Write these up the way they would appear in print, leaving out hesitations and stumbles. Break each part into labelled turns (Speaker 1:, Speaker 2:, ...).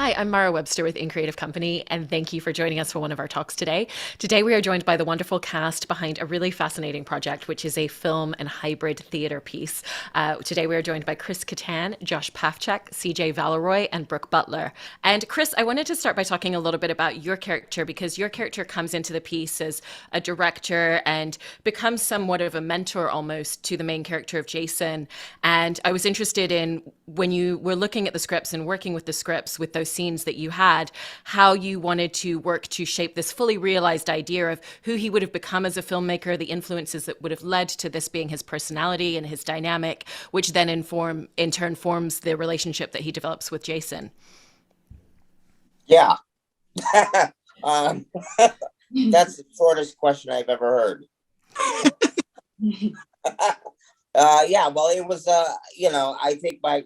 Speaker 1: Hi, I'm Mara Webster with In Creative Company, and thank you for joining us for one of our talks today. Today, we are joined by the wonderful cast behind a really fascinating project, which is a film and hybrid theater piece. Today, we are joined by Chris Kattan, Josh Pafchek, CJ Valleroy, and Brooke Butler. And Chris, I wanted to start by talking a little bit about your character, because your character comes into the piece as a director and becomes somewhat of a mentor almost to the main character of Jason. And I was interested in, when you were looking at the scripts and working with the scripts with those scenes that you had, how you wanted to work to shape this fully realized idea of who he would have become as a filmmaker, the influences that would have led to this being his personality and his dynamic, which then in turn forms the relationship that he develops with Jason.
Speaker 2: Yeah. um, that's the shortest question I've ever heard. Yeah, well, it was, I think I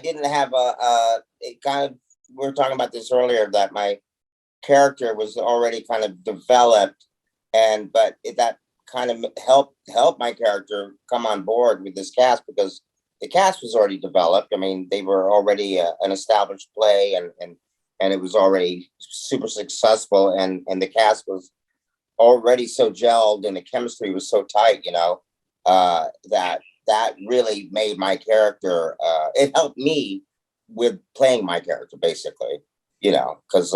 Speaker 2: didn't have it kind of, we were talking about this earlier, that my character was already kind of developed, but that kind of helped my character come on board with this cast, because the cast was already developed. I mean, they were already an established play, and it was already super successful, and the cast was already so gelled, and the chemistry was so tight, that really made my character, it helped me with playing my character, basically, because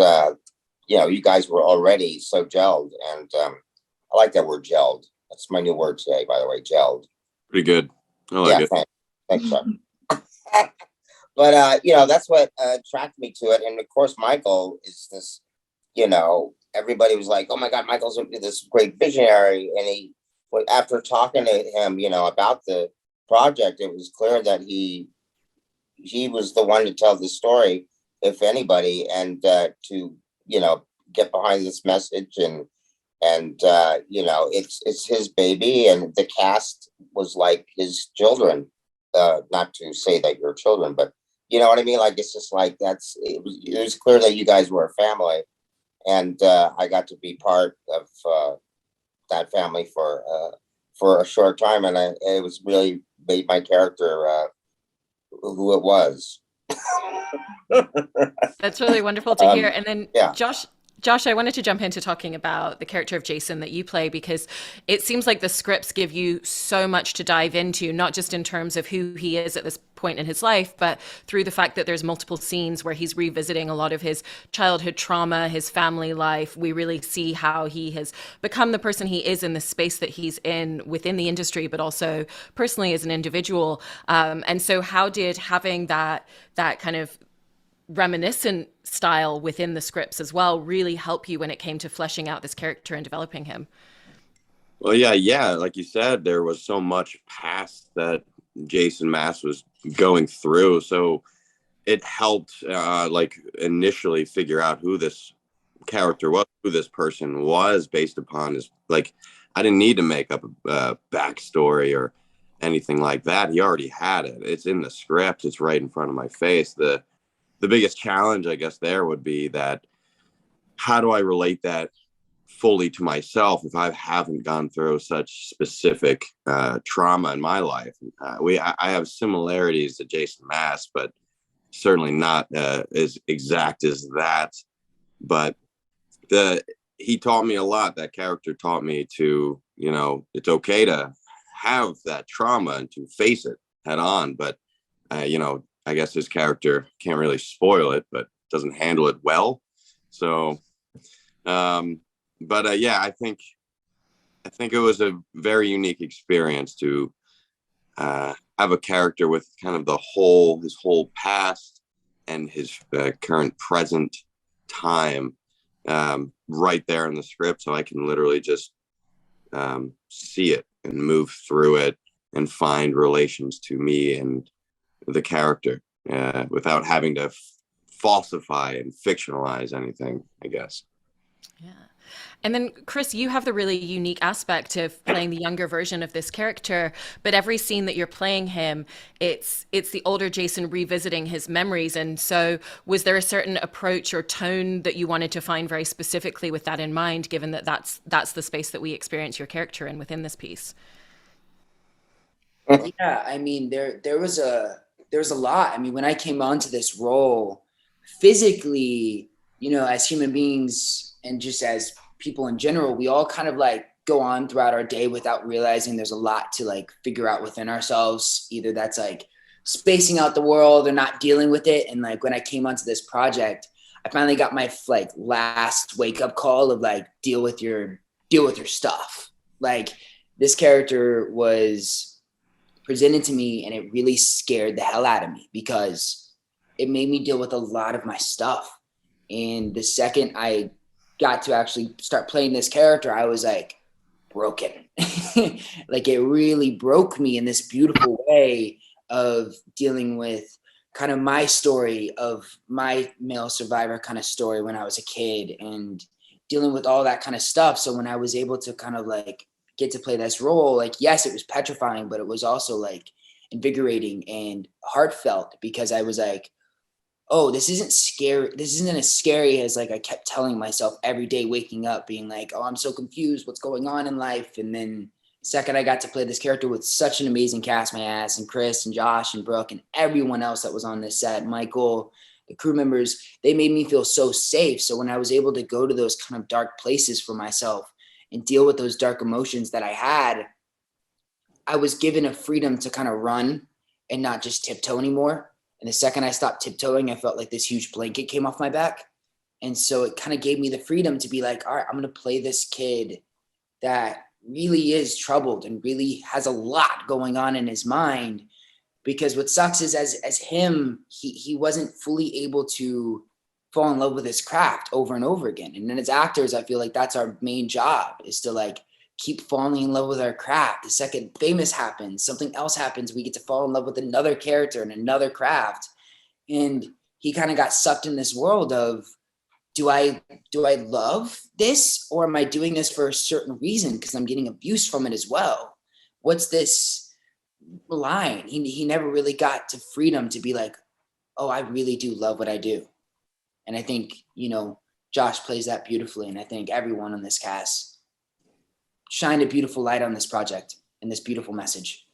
Speaker 2: you guys were already so gelled, and I like that word, gelled. That's my new word today, by the way, gelled.
Speaker 3: Pretty good. I like it.
Speaker 2: Thanks, Chuck. But that's what attracted me to it. And of course, Michael is this, everybody was like, oh my God, Michael's this great visionary. And after talking to him, about the project, it was clear that he was the one to tell the story, if anybody, and to, get behind this message, and it's his baby, and the cast was like his children. Not to say that you're children, but you know what I mean? Like, it's just like, it was clear that you guys were a family, and I got to be part of that family for a short time, and it was really made my character who it was.
Speaker 1: That's really wonderful to hear. And then,
Speaker 2: yeah.
Speaker 1: Josh, I wanted to jump into talking about the character of Jason that you play, because it seems like the scripts give you so much to dive into, not just in terms of who he is at this point in his life, but through the fact that there's multiple scenes where he's revisiting a lot of his childhood trauma, his family life. We really see how he has become the person he is in the space that he's in within the industry, but also personally as an individual. And so how did having that kind of reminiscent style within the scripts as well really help you when it came to fleshing out this character and developing him?
Speaker 3: Well, yeah. Like you said, there was so much past that Jason Mast was going through. So it helped initially figure out who this character was, who this person was, based upon his, I didn't need to make up a backstory or anything like that. He already had it. It's in the script. It's right in front of my face. The biggest challenge, I guess, there would be that, how do I relate that fully to myself if I haven't gone through such specific trauma in my life? I have similarities to Jason Mast, but certainly not as exact as that. But he taught me a lot. That character taught me to, it's okay to have that trauma and to face it head on. But, I guess his character can't really spoil it, but doesn't handle it well. So, yeah, I think it was a very unique experience to have a character with kind of his whole past and his current present time right there in the script, so I can literally just see it and move through it and find relations to me and the character without having to falsify and fictionalize anything, I guess.
Speaker 1: Yeah. And then, Chris, you have the really unique aspect of playing the younger version of this character, but every scene that you're playing him, it's the older Jason revisiting his memories. And so was there a certain approach or tone that you wanted to find very specifically with that in mind, given that that's the space that we experience your character in within this piece?
Speaker 4: Yeah, I mean, there was a lot. I mean, when I came onto this role, physically, you know, as human beings and just as people in general, we all kind of like go on throughout our day without realizing there's a lot to like figure out within ourselves. Either that's like spacing out the world or not dealing with it. And like when I came onto this project, I finally got my like last wake up call of like deal with your stuff. Like this character was presented to me and it really scared the hell out of me because it made me deal with a lot of my stuff. And the second I got to actually start playing this character, I was like broken. Like it really broke me in this beautiful way of dealing with kind of my story of my male survivor kind of story when I was a kid and dealing with all that kind of stuff. So when I was able to kind of like get to play this role, like, yes, it was petrifying, but it was also like invigorating and heartfelt because I was like, oh, this isn't scary. This isn't as scary as like I kept telling myself every day waking up being like, oh, I'm so confused. What's going on in life? And then second, I got to play this character with such an amazing cast, my ass, and Chris and Josh and Brooke and everyone else that was on this set, Michael, the crew members, they made me feel so safe. So when I was able to go to those kind of dark places for myself and deal with those dark emotions that I had, I was given a freedom to kind of run and not just tiptoe anymore. And the second I stopped tiptoeing, I felt like this huge blanket came off my back. And so it kind of gave me the freedom to be like, all right, I'm going to play this kid that really is troubled and really has a lot going on in his mind. Because what sucks is as him, he wasn't fully able to fall in love with his craft over and over again. And then as actors, I feel like that's our main job is to like keep falling in love with our craft. The second famous happens, something else happens, we get to fall in love with another character and another craft. And he kind of got sucked in this world of, do I love this or am I doing this for a certain reason because I'm getting abuse from it as well? What's this line? He never really got to freedom to be like, oh, I really do love what I do. And I think, you know, Josh plays that beautifully. And I think everyone on this cast shined a beautiful light on this project and this beautiful message.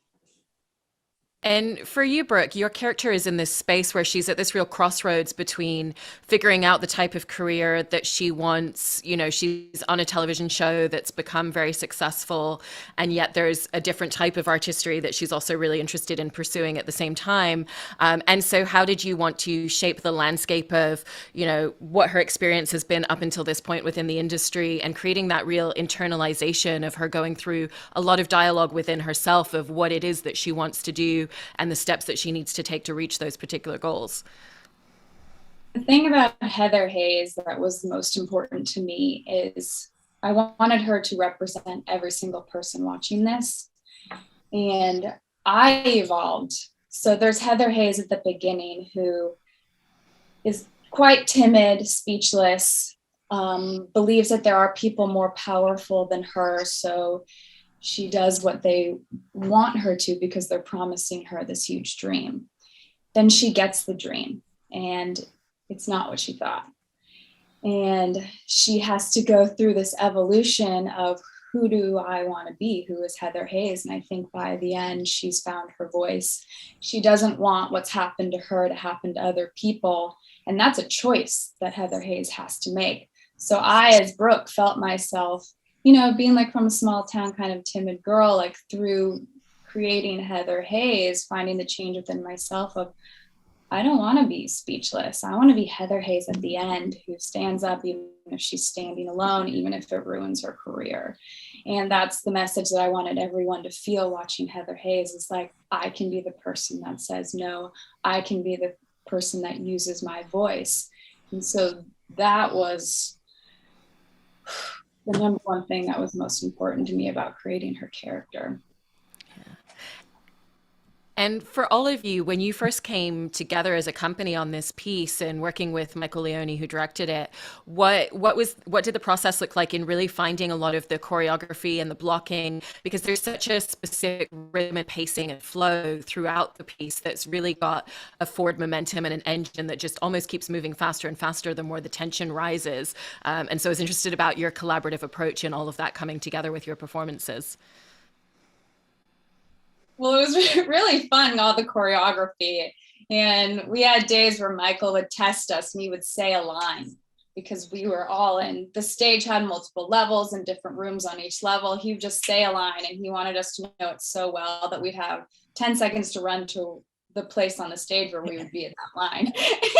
Speaker 1: And for you, Brooke, your character is in this space where she's at this real crossroads between figuring out the type of career that she wants. You know, she's on a television show that's become very successful, and yet there's a different type of artistry that she's also really interested in pursuing at the same time. And so how did you want to shape the landscape of, you know, what her experience has been up until this point within the industry and creating that real internalization of her going through a lot of dialogue within herself of what it is that she wants to do and the steps that she needs to take to reach those particular goals?
Speaker 5: The thing about Heather Hayes that was the most important to me is I wanted her to represent every single person watching this. And I evolved. So there's Heather Hayes at the beginning who is quite timid, speechless, believes that there are people more powerful than her. So she does what they want her to because they're promising her this huge dream. Then she gets the dream and it's not what she thought. And she has to go through this evolution of who do I want to be? Who is Heather Hayes? And I think by the end, she's found her voice. She doesn't want what's happened to her to happen to other people. And that's a choice that Heather Hayes has to make. So I, as Brooke, felt myself, you know, being like from a small town kind of timid girl, like through creating Heather Hayes, finding the change within myself of, I don't want to be speechless. I want to be Heather Hayes at the end who stands up even if she's standing alone, even if it ruins her career. And that's the message that I wanted everyone to feel watching Heather Hayes is like, I can be the person that says no. I can be the person that uses my voice. And so that was the number one thing that was most important to me about creating her character.
Speaker 1: And for all of you, when you first came together as a company on this piece and working with Michael Leone, who directed it, what did the process look like in really finding a lot of the choreography and the blocking? Because there's such a specific rhythm and pacing and flow throughout the piece that's really got a forward momentum and an engine that just almost keeps moving faster and faster the more the tension rises. And so I was interested about your collaborative approach and all of that coming together with your performances.
Speaker 5: Well, it was really fun, all the choreography. And we had days where Michael would test us and he would say a line because we were all in. The stage had multiple levels and different rooms on each level. He would just say a line and he wanted us to know it so well that we'd have 10 seconds to run to the place on the stage where we would be at that line.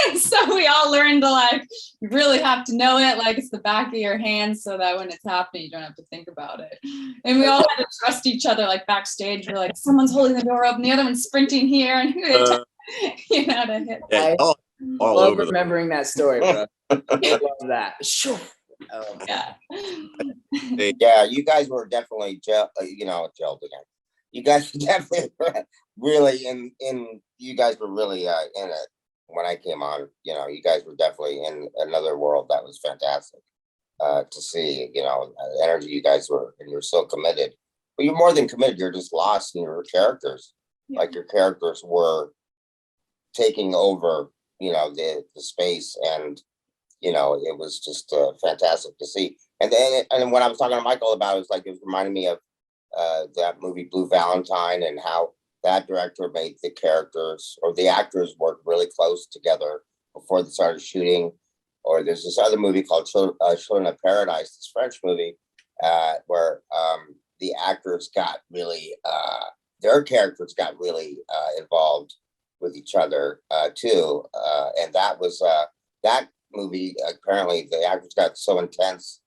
Speaker 5: And so we all learned to like, you really have to know it like it's the back of your hand so that when it's happening, you don't have to think about it. And we all had to trust each other like backstage. We're like, someone's holding the door open, the other one's sprinting here, and you know, to hit.
Speaker 3: Yeah,
Speaker 4: I love remembering that story, bro. I love that. Sure.
Speaker 5: Yeah.
Speaker 2: Yeah, you guys were definitely gelled again. You guys definitely really you guys were really in it when I came on. You know, you guys were definitely in another world. That was fantastic to see. You know, the energy you guys were, and you're so committed. But you're more than committed. You're just lost in your characters. Yeah. Like your characters were taking over. You know, the space, and you know, it was just fantastic to see. And then when I was talking to Michael about it, was like it was reminding me of that movie Blue Valentine, and how that director made the characters or the actors work really close together before they started shooting. Or there's this other movie called Children of Paradise, this French movie, where the actors got really, their characters got really involved with each other too. And that was that movie. Apparently, the actors got so intense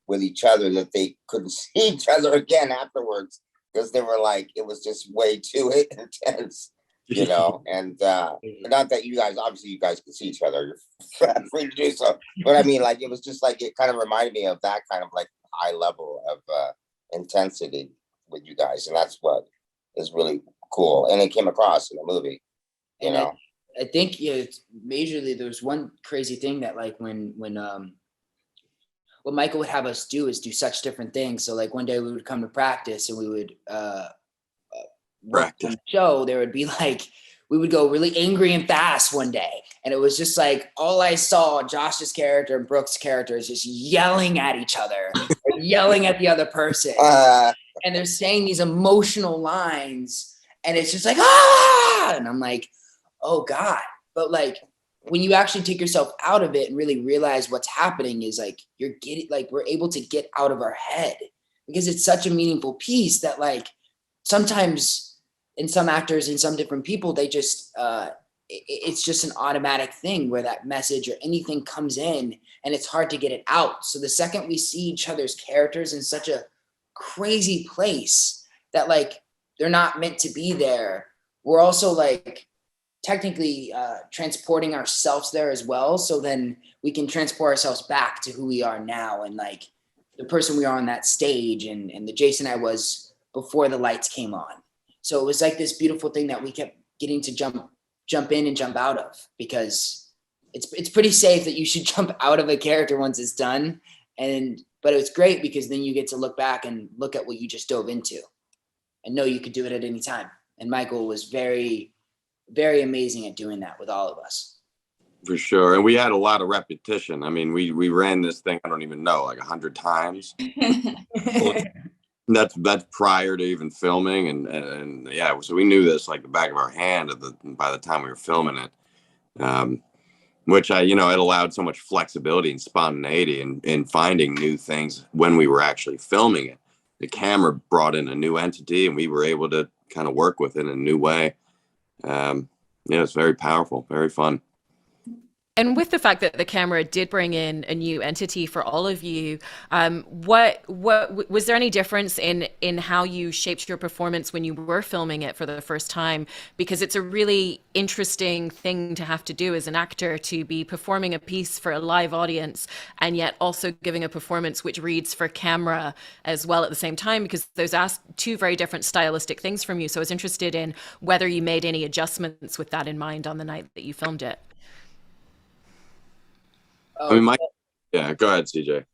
Speaker 2: with each other that they couldn't see each other again afterwards, because they were like, it was just way too intense, you know. And not that you guys, obviously you guys can see each other, you're free to do so, but I mean, like, it was just like, it kind of reminded me of that kind of like high level of intensity with you guys, and that's what is really cool, and it came across in the movie, you know.
Speaker 4: I think majorly there's one crazy thing that like when what Michael would have us do is do such different things. So like one day we would come to practice and we would practice. On the show, there would be like, we would go really angry and fast one day. And it was just like, all I saw Josh's character and Brooke's character is just yelling at each other, or yelling at the other person. And they're saying these emotional lines, and it's just like, ah! And I'm like, oh God. But like, when you actually take yourself out of it and really realize what's happening is like, we're able to get out of our head, because it's such a meaningful piece that like, sometimes in some actors and some different people, they just, it's just an automatic thing where that message or anything comes in and it's hard to get it out. So the second we see each other's characters in such a crazy place that like, they're not meant to be there, we're also like, technically transporting ourselves there as well. So then we can transport ourselves back to who we are now, and like the person we are on that stage, and the Jason I was before the lights came on. So it was like this beautiful thing that we kept getting to jump in and jump out of, because it's pretty safe that you should jump out of a character once it's done. But it's great because then you get to look back and look at what you just dove into and know you could do it at any time. And Michael was very, very amazing at doing that with all of us.
Speaker 3: For sure. And we had a lot of repetition. I mean, we ran this thing, I don't even know, like 100 times. That's prior to even filming. And yeah, so we knew this like the back of our hand by the time we were filming it. Which it allowed so much flexibility and spontaneity in finding new things when we were actually filming it. The camera brought in a new entity, and we were able to kind of work with it in a new way. It's very powerful, very fun.
Speaker 1: And with the fact that the camera did bring in a new entity for all of you, what was there any difference in how you shaped your performance when you were filming it for the first time? Because it's a really interesting thing to have to do as an actor, to be performing a piece for a live audience and yet also giving a performance which reads for camera as well at the same time, because those ask two very different stylistic things from you. So I was interested in whether you made any adjustments with that in mind on the night that you filmed it.
Speaker 3: I mean, yeah, go ahead, CJ.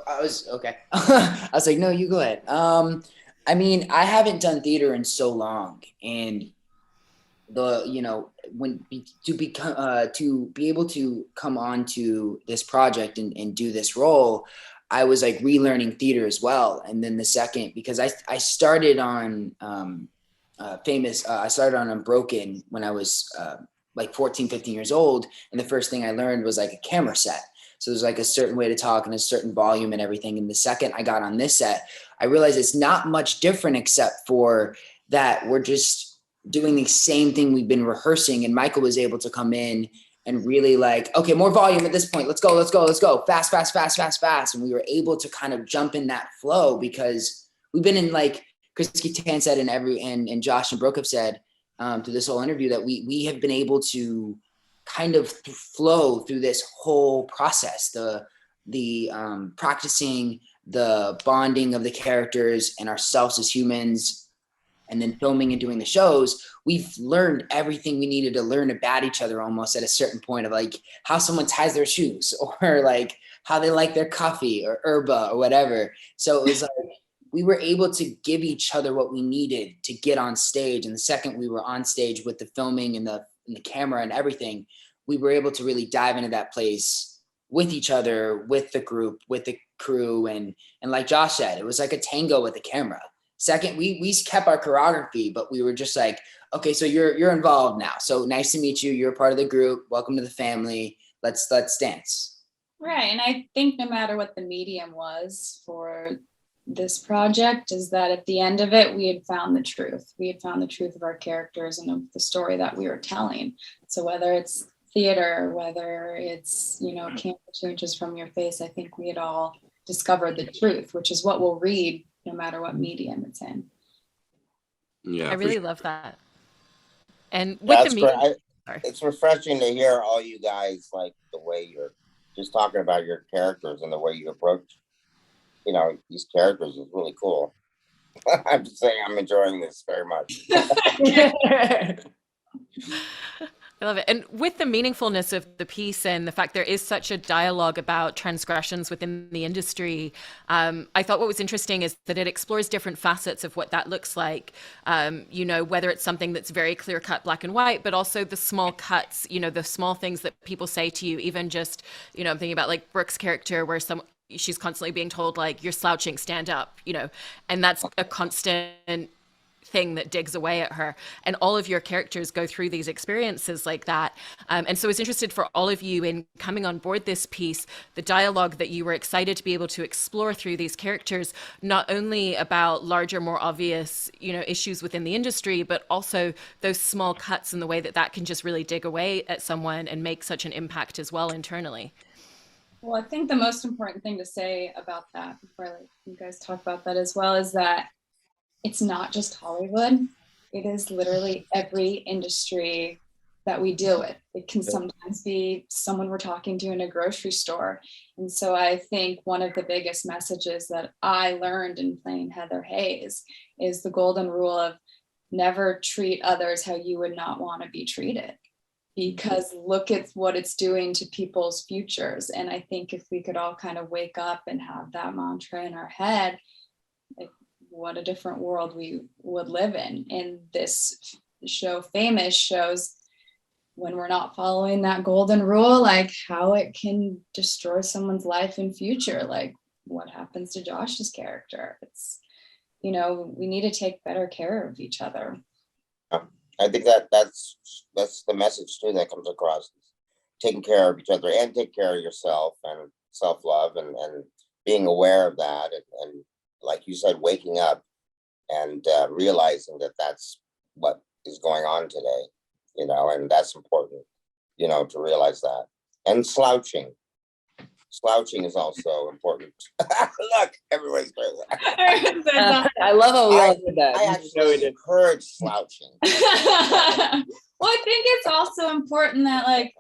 Speaker 4: I was okay. I was like, no, you go ahead. I mean, I haven't done theater in so long, and to be able to come on to this project and do this role, I was like relearning theater as well. And then the second, because I started on I started on Unbroken when I was like 14, 15 years old. And the first thing I learned was like a camera set. So there's like a certain way to talk and a certain volume and everything. And the second I got on this set, I realized it's not much different except for that we're just doing the same thing we've been rehearsing. And Michael was able to come in and really like, okay, more volume at this point. Let's go. Fast, fast, fast, fast, fast. And we were able to kind of jump in that flow because we've been in, like Chris Kattan said, and Josh and Brooke have said through this whole interview, that we have been able to kind of flow through this whole process, the practicing, the bonding of the characters and ourselves as humans, and then filming and doing the shows. We've learned everything we needed to learn about each other almost at a certain point, of like how someone ties their shoes, or like how they like their coffee or yerba or whatever. So it was like we were able to give each other what we needed to get on stage. And the second we were on stage with the filming and the camera and everything, we were able to really dive into that place with each other, with the group, with the crew. And like Josh said, it was like a tango with the camera. Second, we kept our choreography, but we were just like, okay, so you're involved now. So nice to meet you. You're a part of the group. Welcome to the family. Let's dance.
Speaker 5: Right. And I think no matter what the medium was for this project, is that at the end of it, we had found the truth. We had found the truth of our characters and of the story that we were telling. So whether it's theater, whether it's, camera 2 inches from your face, I think we had all discovered the truth, which is what we'll read no matter what medium it's in.
Speaker 3: Yeah,
Speaker 1: I really love that. And with the medium,
Speaker 2: it's refreshing to hear all you guys, like the way you're just talking about your characters and the way you approach, these characters is really cool. I'm just saying, I'm enjoying this very much.
Speaker 1: I love it. And with the meaningfulness of the piece and the fact there is such a dialogue about transgressions within the industry, I thought what was interesting is that it explores different facets of what that looks like, whether it's something that's very clear cut, black and white, but also the small cuts, the small things that people say to you, even just, I'm thinking about like Brooke's character where she's constantly being told like, you're slouching, stand up, and that's a constant thing that digs away at her. And all of your characters go through these experiences like that. And so I was interested for all of you in coming on board this piece, the dialogue that you were excited to be able to explore through these characters, not only about larger, more obvious, issues within the industry, but also those small cuts and the way that that can just really dig away at someone and make such an impact as well internally.
Speaker 5: Well, I think the most important thing to say about that, before I let you guys talk about that as well, is that it's not just Hollywood. It is literally every industry that we deal with. It can sometimes be someone we're talking to in a grocery store. And so I think one of the biggest messages that I learned in playing Heather Hayes is the golden rule of never treat others how you would not want to be treated. Because look at what it's doing to people's futures. And I think if we could all kind of wake up and have that mantra in our head, like, what a different world we would live in. And this show, Famous, shows when we're not following that golden rule, like how it can destroy someone's life and future. Like what happens to Josh's character. It's, we need to take better care of each other.
Speaker 2: I think that's the message too that comes across: taking care of each other and take care of yourself, and self-love, and being aware of that, and like you said, waking up and realizing that that's what is going on today, and that's important, to realize that. And slouching is also important. Look, everybody's doing that.
Speaker 4: I love how we all did that.
Speaker 2: I actually encourage slouching.
Speaker 5: Well, I think it's also important that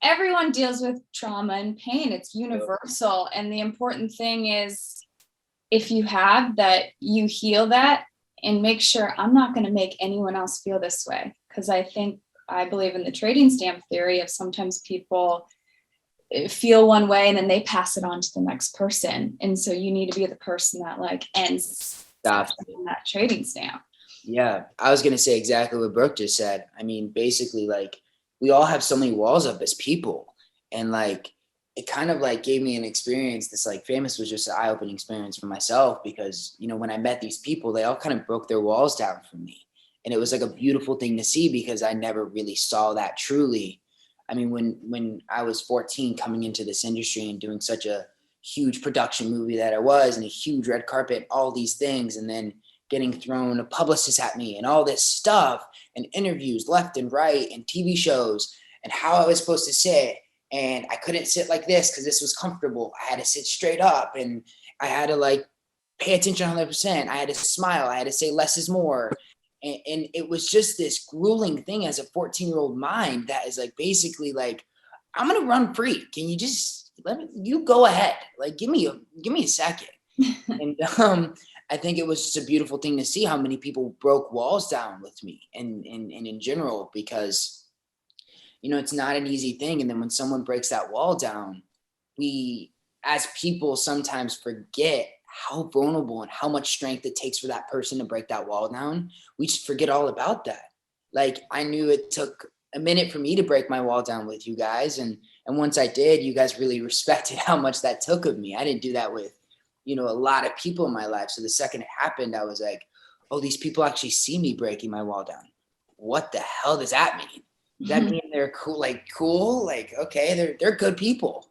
Speaker 5: everyone deals with trauma and pain. It's universal. And the important thing is, if you have that, you heal that and make sure I'm not going to make anyone else feel this way. Because I believe in the trading stamp theory of sometimes people feel one way and then they pass it on to the next person. And so you need to be the person that ends that trading stamp.
Speaker 4: Yeah, I was going to say exactly what Brooke just said. I mean, basically, we all have so many walls up as people. And it kind of gave me an experience. This Famous was just an eye-opening experience for myself because, when I met these people, they all kind of broke their walls down for me. And it was like a beautiful thing to see because I never really saw that truly. I mean, when I was 14 coming into this industry and doing such a huge production movie that I was, and a huge red carpet, all these things, and then getting thrown a publicist at me and all this stuff and interviews left and right and TV shows and how I was supposed to sit. And I couldn't sit like this because this was comfortable. I had to sit straight up and I had to like pay attention 100%. I had to smile. I had to say less is more. And it was just this grueling thing as a 14-year-old mind that is like, basically like, I'm going to run free. Can you just you go ahead? Like, give me a second. And I think it was just a beautiful thing to see how many people broke walls down with me and in general, because, you know, it's not an easy thing. And then when someone breaks that wall down, we as people sometimes forget how vulnerable and how much strength it takes for that person to break that wall down. We just forget all about that. Like, I knew it took a minute for me to break my wall down with you guys. And once I did, you guys really respected how much that took of me. I didn't do that with, you know, a lot of people in my life. So the second it happened, I was like, oh, these people actually see me breaking my wall down. What the hell does that mean? Does that mean they're cool? Like, okay, they're good people.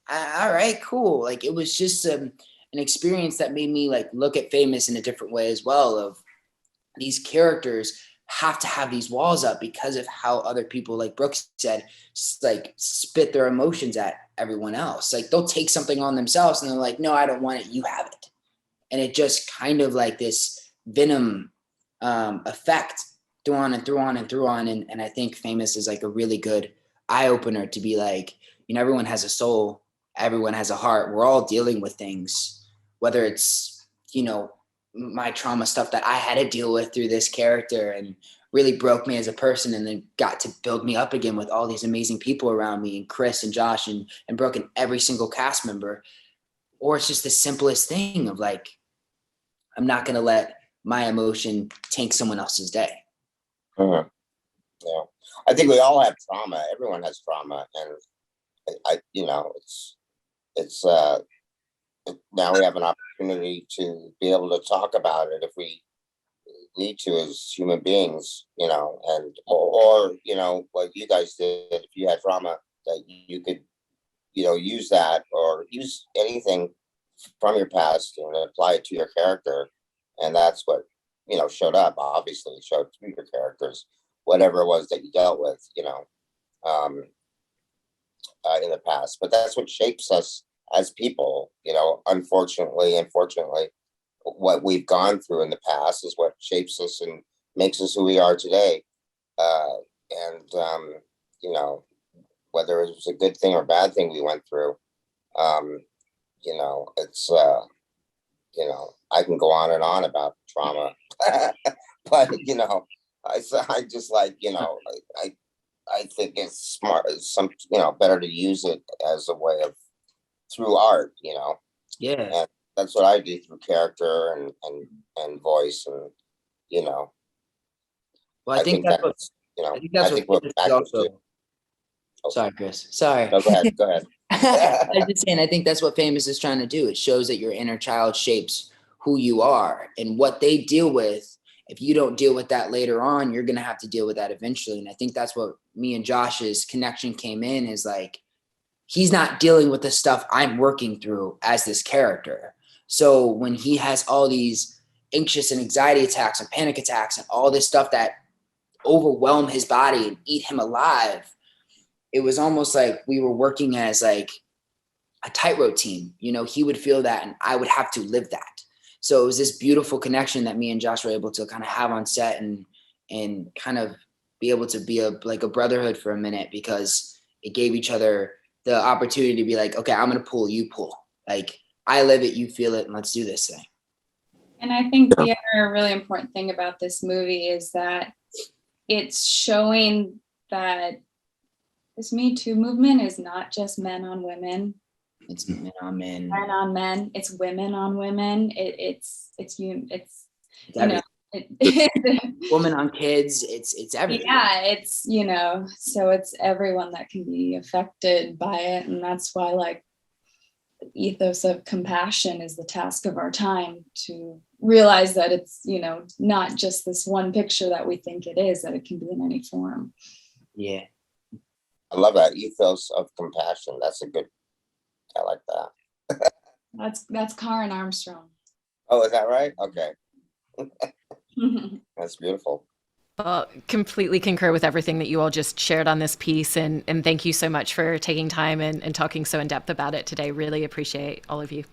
Speaker 4: All right, cool. Like, it was just an experience that made me like look at Famous in a different way as well. Of these characters have to have these walls up because of how other people, like Brooke said, like spit their emotions at everyone else. Like, they'll take something on themselves and they're like, no, I don't want it. You have it. And it just kind of like this venom effect through on and through on and through on. And I think Famous is like a really good eye opener to be like, you know, everyone has a soul. Everyone has a heart. We're all dealing with things, whether it's, you know, my trauma stuff that I had to deal with through this character and really broke me as a person, and then got to build me up again with all these amazing people around me, and Chris and Josh and Brooke and every single cast member. Or it's just the simplest thing of like, I'm not going to let my emotion tank someone else's day.
Speaker 2: Yeah, I think we all have trauma. Everyone has trauma, and I you know, it's now we have an opportunity to be able to talk about it if we need to as human beings, you know, and or you know, what you guys did, if you had trauma, that you could, you know, use that or use anything from your past and apply it to your character. And that's what, you know, showed up, obviously showed through your characters, whatever it was that you dealt with, you know, in the past. But that's what shapes us as people, you know. Unfortunately and fortunately, what we've gone through in the past is what shapes us and makes us who we are today. You know, whether it was a good thing or bad thing we went through, you know, it's you know, I can go on and on about trauma, but you know, I just like, you know, I think it's smart, some, you know, better to use it as a way of through art, you know.
Speaker 4: Yeah.
Speaker 2: And that's what I do through character and voice, and you know.
Speaker 4: Well, I think that's what,
Speaker 2: you know,
Speaker 4: I think that's
Speaker 2: I think
Speaker 4: what
Speaker 2: what
Speaker 4: Famous is
Speaker 2: actors
Speaker 4: also.
Speaker 2: do.
Speaker 4: Sorry, Chris. Sorry.
Speaker 2: No, go ahead.
Speaker 4: I was just saying, I think that's what Famous is trying to do. It shows that your inner child shapes who you are, and what they deal with. If you don't deal with that later on, you're going to have to deal with that eventually. And I think that's what me and Josh's connection came in, is like, he's not dealing with the stuff I'm working through as this character. So when he has all these anxious and anxiety attacks and panic attacks and all this stuff that overwhelm his body and eat him alive, it was almost like we were working as like a tightrope team. You know, he would feel that and I would have to live that. So it was this beautiful connection that me and Josh were able to kind of have on set, and kind of be able to be like a brotherhood for a minute, because it gave each other the opportunity to be like, okay, I'm going to pull, you pull. Like, I live it, you feel it, and let's do this thing.
Speaker 5: And I think the other really important thing about this movie is that it's showing that this Me Too movement is not just men on women.
Speaker 4: It's men on men.
Speaker 5: Men on men. It's women on women. It's you know,
Speaker 4: women on kids. It's everything.
Speaker 5: Yeah, it's, you know, so it's everyone that can be affected by it. And that's why, like, the ethos of compassion is the task of our time, to realize that it's, you know, not just this one picture that we think it is, that it can be in any form.
Speaker 4: Yeah.
Speaker 2: I love that ethos of compassion. That's a good, I like that.
Speaker 5: That's Karen Armstrong.
Speaker 2: Oh, is that right? Okay. That's beautiful.
Speaker 1: Well, completely concur with everything that you all just shared on this piece. And thank you so much for taking time and talking so in depth about it today. Really appreciate all of you.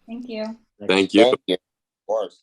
Speaker 5: Thank you.
Speaker 3: Thank you.
Speaker 2: Thank you. Of course.